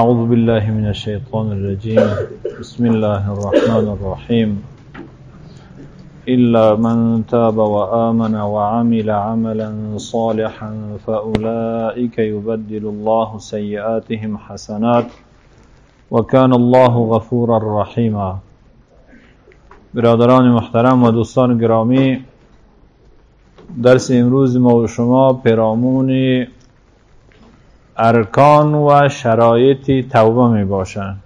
أعوذ بالله من الشيطان الرجيم بسم الله الرحمن الرحيم إلا من تاب وآمن وعمل عملا صالحا فأولئك يبدل الله سيئاتهم حسنات وكان الله غفورا رحيما. برادران محترم و دوستان گرامی، درس امروز ما و شما پیرامون ارکان و شرایط توبه می باشند،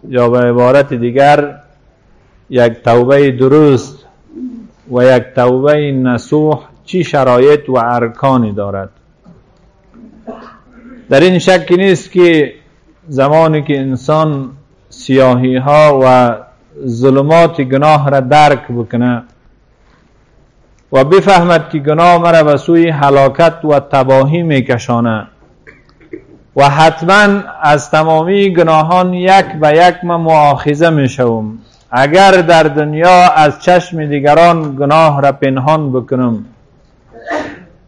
یا به عبارت دیگر یک توبه درست و یک توبه نصوح چی شرایط و ارکانی دارد. در این شکی نیست که زمانی که انسان سیاهی ها و ظلمات گناه را درک بکنه و بفهمد که گناه مرا به سوی هلاکت و تباهی میکشانه و حتما از تمامی گناهان یک به یک من مؤاخذه میشوم، اگر در دنیا از چشم دیگران گناه را پنهان بکنم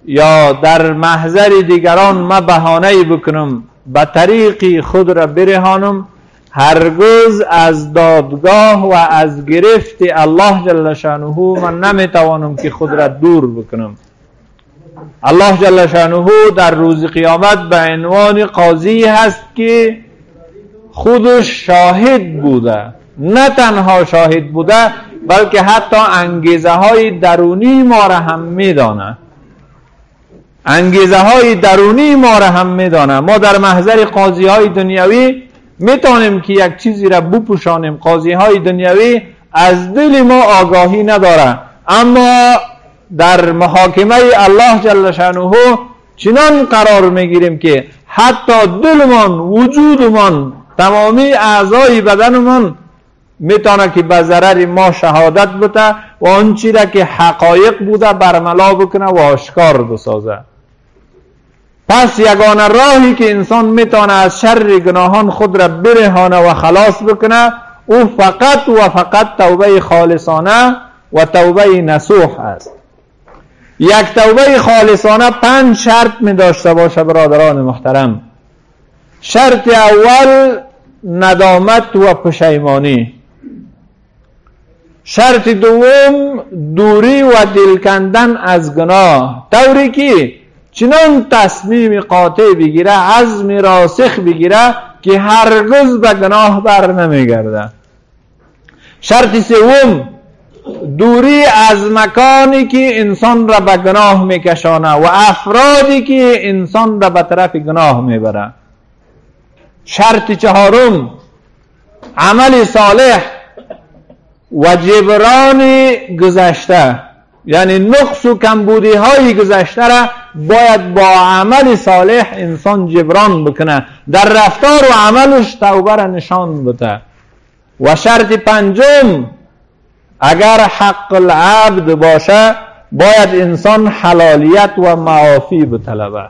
یا در محضر دیگران من بهانه بکنم به طریقی خود را برهانم، هرگز از دادگاه و از گرفت الله جل شانه من نمیتوانم که خود را دور بکنم. الله جل شانه در روز قیامت به عنوان قاضی هست که خودش شاهد بوده، نه تنها شاهد بوده بلکه حتی انگیزه های درونی ما را هم میدانه، انگیزه های درونی ما را هم میدانه. ما در محضر قاضی های دنیوی میتونیم که یک چیزی را بپوشانیم، قاضی های دنیوی از دل ما آگاهی نداره، اما در محاکمه الله جل شانه چنان قرار میگیریم که حتی دلمان، وجودمان، تمامی اعضای بدنمان میتونه که به ضرر ما شهادت بده و آن چیزی را که حقایق بوده برملا بکنه و آشکار بسازه. پس یگانه راهی که انسان میتونه از شر گناهان خود را برهانه و خلاص بکنه او فقط و فقط توبه خالصانه و توبه نصوح است. یک توبه خالصانه 5 شرط می داشته باشه برادران محترم. شرط اول ندامت و پشیمانی. شرط دوم دوری و دل کندن از گناه، طوری که چنان تصمیم قاطع بگیره، عزم راسخ بگیره که هرگز به گناه بر نمیگرده. شرط سوم دوری از مکانی که انسان را به گناه میکشانه و افرادی که انسان را به طرف گناه میبره. شرط چهارم عمل صالح و جبران گذشته، یعنی نقص و کمبودی های گذشته را باید با عمل صالح انسان جبران بکنه، در رفتار و عملش توبه را نشان بده. و شرط پنجم اگر حق العبد باشه باید انسان حلالیت و معافی بطلبه.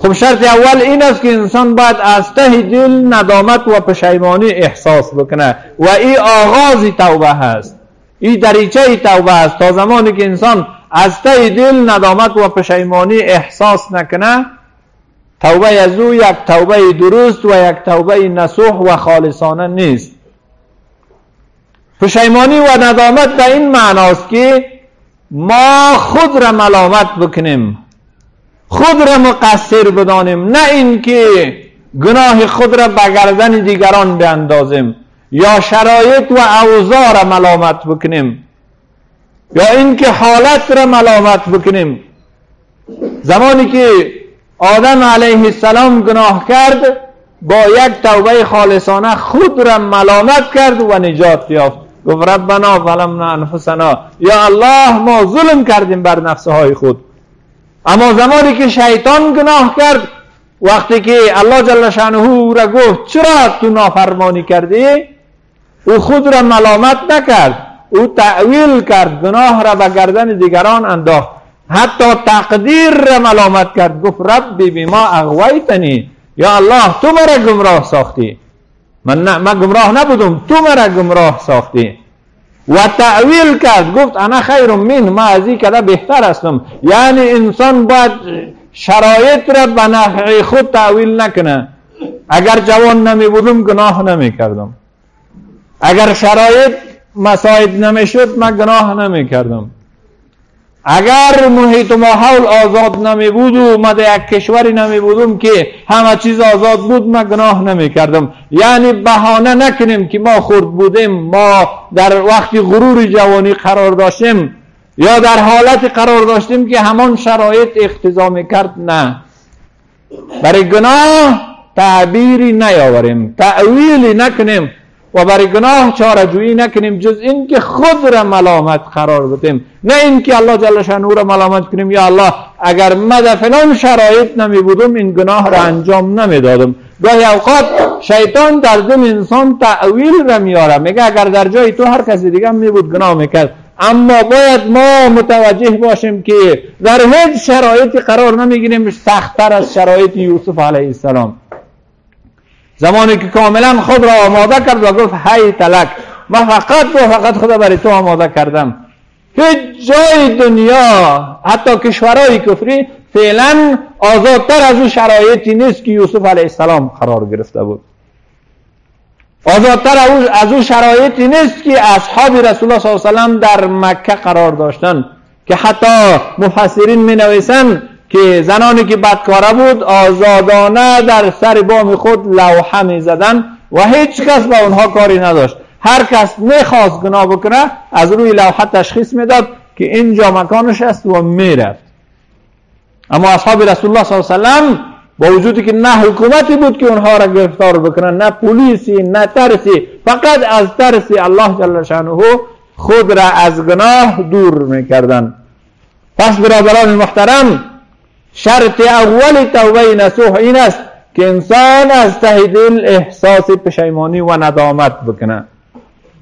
خب شرط اول این است که انسان باید از ته دل ندامت و پشیمانی احساس بکنه و این آغاز توبه هست، این دریچه توبه هست. تا زمانی که انسان از ته دل ندامت و پشیمانی احساس نکنه، توبه از او یک توبه درست و یک توبه نصوح و خالصانه نیست. پشیمانی و ندامت به این معناست که ما خود را ملامت بکنیم، خود را مقصر بدانیم، نه اینکه گناه خود را به گردن دیگران بیندازیم یا شرایط و اوضاع را ملامت بکنیم یا اینکه حالت را ملامت بکنیم. زمانی که آدم علیه السلام گناه کرد با یک توبه خالصانه خود را ملامت کرد و نجات یافت. گفت ربنا ظلمنا انفسنا، یا الله ما ظلم کردیم بر نفسهای خود. اما زمانی که شیطان گناه کرد، وقتی که الله جل شانه او را گفت چرا تو نافرمانی کردی، او خود را ملامت نکرد، او تأویل کرد، گناه را به گردن دیگران انداخت، حتی تقدیر را ملامت کرد. گفت ربی بما اغویتنی، یا الله تو مرا گمراه ساختی، من گمراه نبودم، تو مرا گمراه ساختی. و تأویل کرد، گفت انا خیر من، ما از این کده بهتر هستم. یعنی انسان باید شرایط را به نفع خود تأویل نکنه، اگر جوان نمی بودم گناه نمی کردم، اگر شرایط مساعد نمی شد من گناه نمی کردم، اگر محیط و ماحول آزاد نمی بود و ما در یک کشوری نمی بودم که همه چیز آزاد بود من گناه نمی کردم. یعنی بهانه نکنیم که ما خرد بودیم، ما در وقتی غرور جوانی قرار داشتیم یا در حالت قرار داشتیم که همان شرایط اقتضا میکرد. نه، برای گناه تعبیری نیاوریم، تأویلی نکنیم و برای گناه چاره‌جویی نکنیم جز این که خود را ملامت قرار بدیم، نه این که الله جل شأنه را ملامت کنیم یا الله اگر من در فلان شرایط نمی بودم این گناه را انجام نمی دادم. گاهی اوقات شیطان در دل انسان تأویل را میاره، میگه اگر در جای تو هر کسی دیگه می بود گناه میکرد. اما باید ما متوجه باشیم که در هیچ شرایطی قرار نمیگیریم سخت‌تر از شرایط یوسف علیه السلام. زمانی که کاملا خود را آماده کرد و گفت هیت لک، من فقط خدا برای تو آماده کردم. هیچ جای دنیا حتی کشورهای کفری فعلا آزادتر از اون شرایطی نیست که یوسف علیه السلام قرار گرفته بود. آزادتر از اون شرایطی نیست که اصحاب رسول الله صلی الله علیه وسلم در مکه قرار داشتن که حتی مفسرین می نویسن که زنانی که بدکاره بود آزادانه در سر بام خود لوحه می زدن و هیچ کس با اونها کاری نداشت. هر کس میخواست گناه بکنه از روی لوحه تشخیص میداد که اینجا مکانش است و میرفت. اما اصحاب رسول الله صلی الله علیه وسلم با وجودی که نه حکومتی بود که اونها را گرفتار بکنن، نه پلیسی، نه ترسی، فقط از ترس الله جل شأنه خود را از گناه دور میکردن. پس برادران محترم، شرط اول توبه نصوح این است که انسان از ته دل احساس پشیمانی و ندامت بکنه.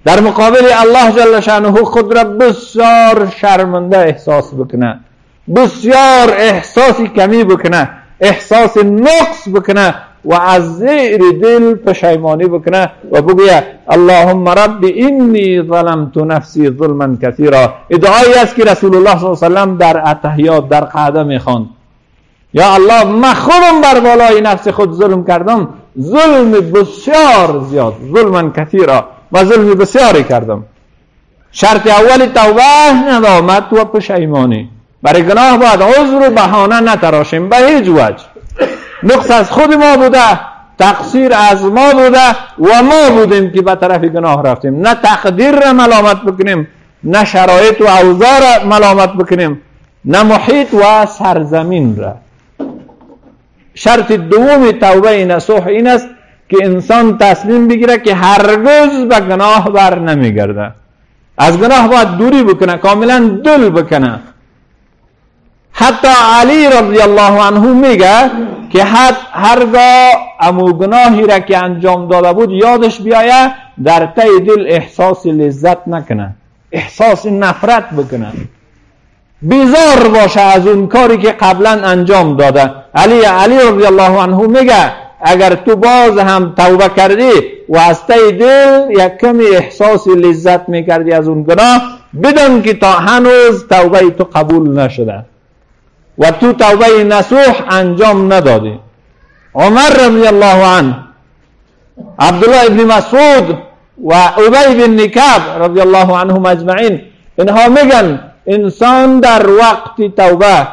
در مقابل الله جل شأنه خود را بسیار شرمنده احساس بکنه، بسیار احساسی کمی بکنه، احساس نقص بکنه و از زیر دل پشیمانی بکنه و بگویه اللهم رب انی ظلمت نفسی ظلما کثیرا. ادعایی است که رسول الله صلی الله علیه وسلم در اتحیات در قعده میخواند. یا الله من خودم بر بالای نفس خود ظلم کردم، ظلم بسیار زیاد، ظلما کثیرا، و ظلم بسیاری کردم. شرط اول توبه ندامت و پشیمانی. برای گناه باید عذر و بهانه نتراشیم به هیچ وجه. نقص از خود ما بوده، تقصیر از ما بوده و ما بودیم که به طرف گناه رفتیم. نه تقدیر را ملامت بکنیم، نه شرایط و اوضاع را ملامت بکنیم، نه محیط و سرزمین را. شرط دوم توبه نصوح این است که انسان تصمیم بگیره که هرگز به گناه بر نمیگرده. از گناه باید دوری بکنه، کاملا دل بکنه. حتی علی رضی الله عنه میگه که هرگاه امو گناهی را که انجام داده بود یادش بیایه در ته دل احساس لذت نکنه، احساس نفرت بکنه، بیزار باشه از اون کاری که قبلا انجام داده. علی رضی الله عنه میگه اگر تو باز هم توبه کردی و از ته دل یک کمی احساس لذت میکردی از اون گناه، بدون که تا هنوز توبه تو قبول نشده و تو توبه نصوح انجام ندادی. عمر رضی الله عنه، عبدالله ابن مسعود و ابی بن کعب رضی الله عنهم اجمعین، اینها میگن انسان در وقت توبه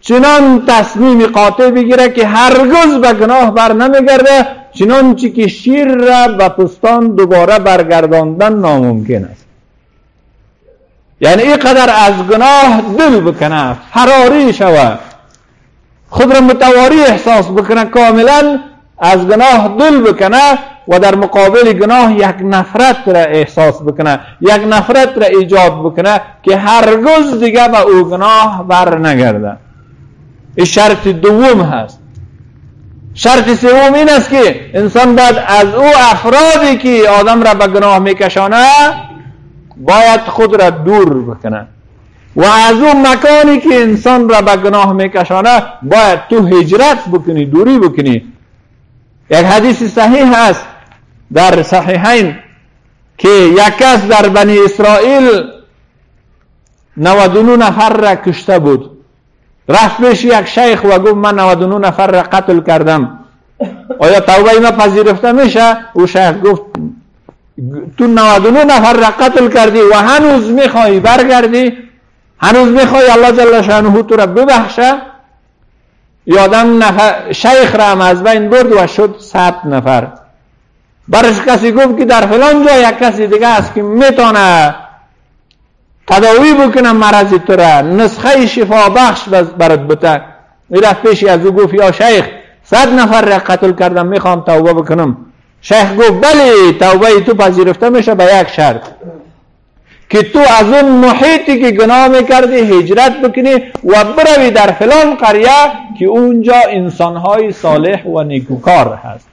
چنان تصمیم قاطع بگیره که هرگز به گناه بر نمیگرده، چنانچه که شیر را به پستان دوباره برگرداندن ناممکن است. یعنی اینقدر از گناه دل بکنه، فراری شود، خود را متواری احساس بکنه، کاملا از گناه دل بکنه و در مقابل گناه یک نفرت را احساس بکنه، یک نفرت را ایجاد بکنه که هرگز دیگه به او گناه بر نگرده. این شرط دوم هست. شرط سوم این است که انسان باید از او افرادی که آدم را به گناه میکشانه باید خود را دور بکنه و از اون مکانی که انسان را به گناه میکشانه باید تو هجرت بکنی، دوری بکنی. یک حدیث صحیح هست در صحیحین که یک کس در بنی اسرائیل 99 نفر را کشته بود. رفت پیش یک شیخ و گفت من 99 نفر را قتل کردم. آیا توبه ما پذیرفته میشه؟ او شیخ گفت تو 99 نفر را قتل کردی و هنوز میخوای برگردی؟ هنوز میخوای الله جل شانه تو را ببخشه؟ یادم شیخ را هم از بین برد و شد 100 نفر. برش کسی گفت که در فلان جا یک کسی دیگه است که میتونه تداوی بکنه مرض تو را، نسخه شفا بخش برات بده. میرفت پیشی از او گفت یا شیخ 100 نفر را قتل کردم، میخوام توبه بکنم. شیخ گفت بله توبه تو پذیرفته میشه به یک شرط، که تو از اون محیطی که گناه میکردی هجرت بکنی و بروی در فلان قریه که اونجا انسانهای صالح و نیکوکار هست.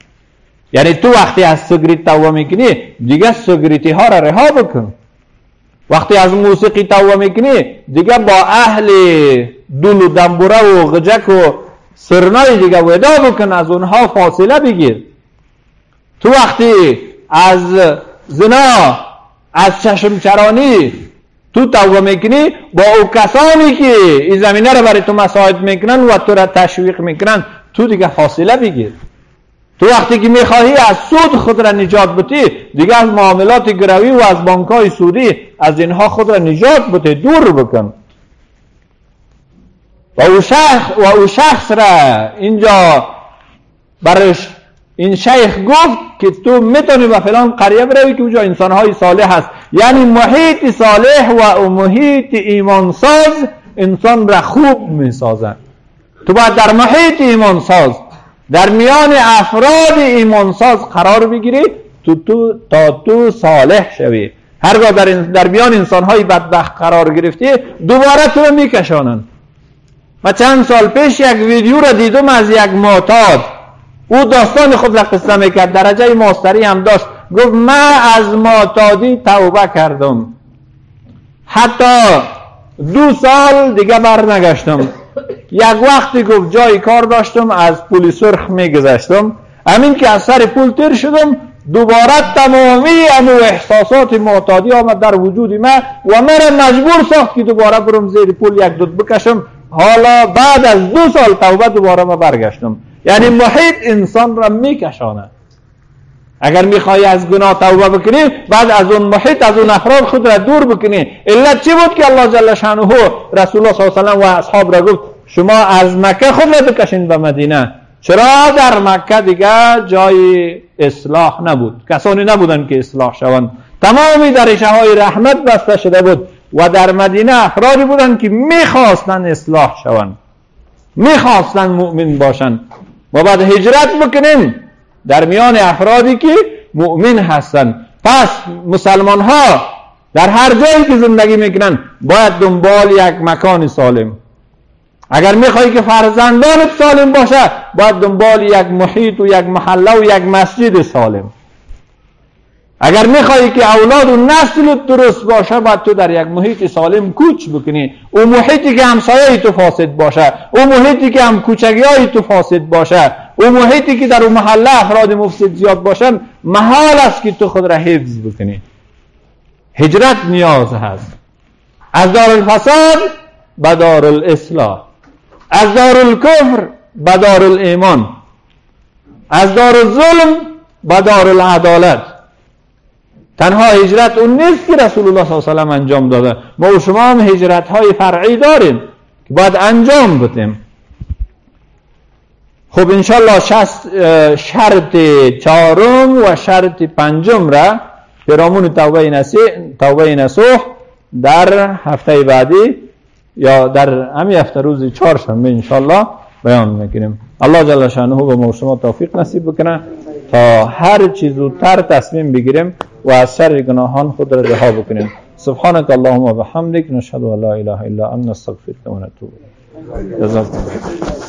یعنی تو وقتی از سیگریت توبه میکنی دیگه سیگریتی ها را رها بکن. وقتی از موسیقی توبه میکنی دیگه با اهل دول و دنبوره و غجک و سرنای دیگه ودا بکن، از اونها فاصله بگیر. تو وقتی از زنا، از چشم چرانی تو توبه میکنی، با او کسانی که این زمینه را برای تو مساعد میکنن و تو را تشویق میکنن تو دیگه فاصله بگیر. تو وقتی که میخواهی از سود خود را نجات بدی دیگه از معاملات گروی و از بانکهای سودی از اینها خود را نجات بده، دور بکن. و او شخص را اینجا برش این شیخ گفت که تو میتونی به فلان قریه بروی که اونجا انسانهای صالح هست. یعنی محیط صالح و محیط ایمانساز انسان را خوب میسازن. تو باید در محیط ایمانساز، در میان افراد ایمانساز قرار بگیری تا تو صالح شوی. هرگاه در میان انسانهای بدبخت قرار گرفتی دوباره تو رو میکشانن. من چند سال پیش یک ویدیو را دیدم از یک معتاد، او داستان خود را قصه میکرد، درجه ماستری هم داشت. گفت من از معتادی توبه کردم، حتی 2 سال دیگه برنگشتم. یک وقتی گفت جای کار داشتم از پل سرخ میگذشتم، همین که از سر پل تیر شدم دوباره تمامی امو احساسات معتادی آمد در وجود من و مرا مجبور ساخت که دوباره برم زیر پل یک دود بکشم. حالا بعد از 2 سال توبه دوباره ما برگشتم. یعنی محیط انسان را میکشانه. اگر میخوای از گناه توبه بکنی بعد از اون محیط، از اون افراد خود را دور بکنی. علت چی بود که الله جل شانه رسول الله صلی الله علیه و و اصحاب را گفت شما از مکه خود را بکشین به مدینه؟ چرا؟ در مکه دیگه جای اصلاح نبود، کسانی نبودن که اصلاح شوند، تمامی دریچه های رحمت بسته شده بود و در مدینه افرادی بودن که میخواستن اصلاح شوند، میخواستن مؤمن باشن. و بعد هجرت بکنیم در میان افرادی که مؤمن هستن. پس مسلمان ها در هر جایی که زندگی میکنن باید دنبال یک مکان سالم. اگر میخوایی که فرزندانت سالم باشه باید دنبال یک محیط و یک محله و یک مسجد سالم. اگر میخوایی که اولاد و نسل درست باشه باید تو در یک محیط سالم کوچ بکنی. او محیطی که همسایه تو فاسد باشه، او محیطی که هم کوچگیای تو فاسد باشه، او محیطی که در اون محله افراد مفسد زیاد باشن، محال است که تو خود را حفظ بکنی. هجرت نیاز هست از دار الفساد به دار الاصلاح، از دار الکفر به دار الایمان، از دار الظلم به دار العدالت. تنها هجرت اون نیست که رسول الله صلی الله علیه و آله انجام داده. ما و شما هم هجرت های فرعی داریم که باید انجام بدیم. خب انشالله شرط 4 و شرط 5 را پیرامون توبه نصوح در هفته بعدی یا در همین هفته روز 4 شنبه انشالله بیان میکنیم. الله جل شانه به ما و شما توفیق نصیب بکنه تا هر چیز زودتر تصمیم بگیریم و از شر گناهان خود را رها بکنیم. سبحانك اللهم و بحمدک، نشهد ان لا اله الا انت، نستغفرک و نتوب الیک. جزاکم الله.